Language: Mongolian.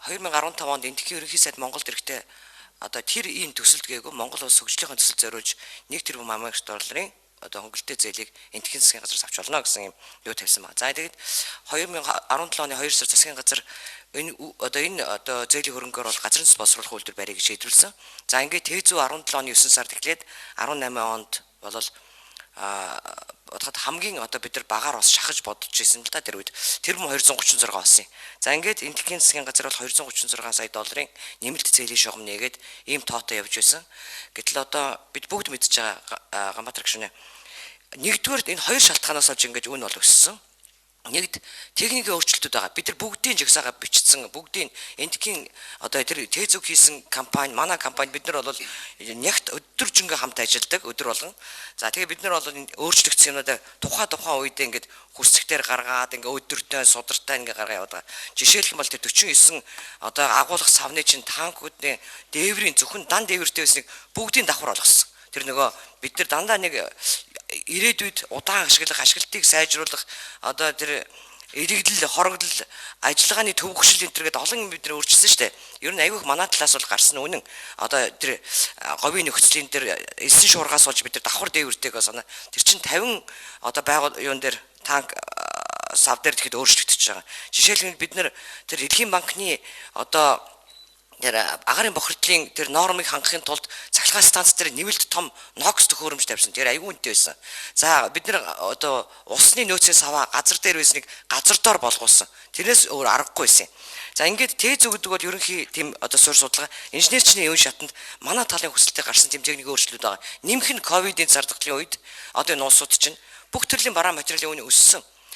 2015 онд Энэтхэгийн ерөнхий сайд Монголд ирэхдээ одоо тэр ийм төсөлд гээгүй Монгол улс хөгжлийн төсөл зориулж 1 тэрбум америкч долларын одоо хөнгөлөлтөө зээлийг Энэтхэгийн засгийн газраас авч болно гэсэн юм юу тавьсан байна. За тэгээд 2017 оны 2 сар засгийн газар энэ зээлийн хөрөнгөөр бол газрын төсөл боловсруулах үйлдвэр барья гэж шийдвэрлсэн. За ингээд Тэгэ 17 оны 9 сард эхлээд 18 онд бол хамгийн бид нар багаар бас шахаж бодож ирсэн л та тэр үед тэр мөн 236 болсон юм. За ингээд Энэтхэгийн засгийн газар бол 236 сая долларын нэмэлт зээлийн шугам нээгээд ийм тоотой явж байсан. Гэтэл одоо бид бүгд мэдж байгаа Ганбаатар гүшинэ. Нэгдүгээр энэ хоёр шалтгаанаас олж ингээд үн бол өссөн. Нэгд техникийн өөрчлөлтүүд байгаа. Бид нар бүгдийн жагсаага бичсэн, бүгдийн Энэтхэгийн тэр тезүг хийсэн компани, манай компани бид нар бол нягт өдөржингөө хамт ажилладаг өдөр болгон. За тэгээ бид нар бол энэ өөрчлөгдсөн юмнуудаа тухайн үед ингээд хүсцэгтэр гаргаад ингээд өдөртөө судартай ингээд гаргаа яваад байгаа. Жишээлх юм бол тэр 49 агуулгах савны чинь танкуудын дээврийн зөвхөн дан дээвэртэй байсныг бүгдийн давхар болгосон. Тэр нөгөө бид нар дандаа нэг ирээдүйд удаан ашиглалтыг сайжруулах тэр иргэдэл хорогдол ажиллагааны төв хөшил энэ төргээд олон бид нар өөрчилсөн шүү дээ. Ер нь айгүйх манай талаас бол гарсан үнэн. Тэр говийн нөхцөлийн тэр эссэн шуургаас болж бид нар давхар дээвэртэйгээ санаа. Тэр чинь 50 байгуул юун дээр танк сав дээр тэгэхэд өөрчлөгдөж байгаа. Жишээлбэл бид нар тэр Дэлхийн банкны тэр агаарын бохирдлын тэр нормыг хангахын тулд цахилгаан станц дээр нэвэлт том нокс төхөөрөмж тавьсан. Тэр аюул үнэтэй байсан. За бид нар усны нөөцийн саваа газар дээр байсныг газар доор болгуулсан. Тэрнээс өөр аргагүй байсан. За ингээд тез өгдөг бол ерөнхий тийм суурь судалгаа инженерчний үн шатанд манай талын хүсэлтэд гарсан тэмцээний өөрчлөлт байгаа. Нэмэх нь ковидын зардгалын үед энэ улсууд чинь бүх төрлийн бараа материалын үнэ өссөн.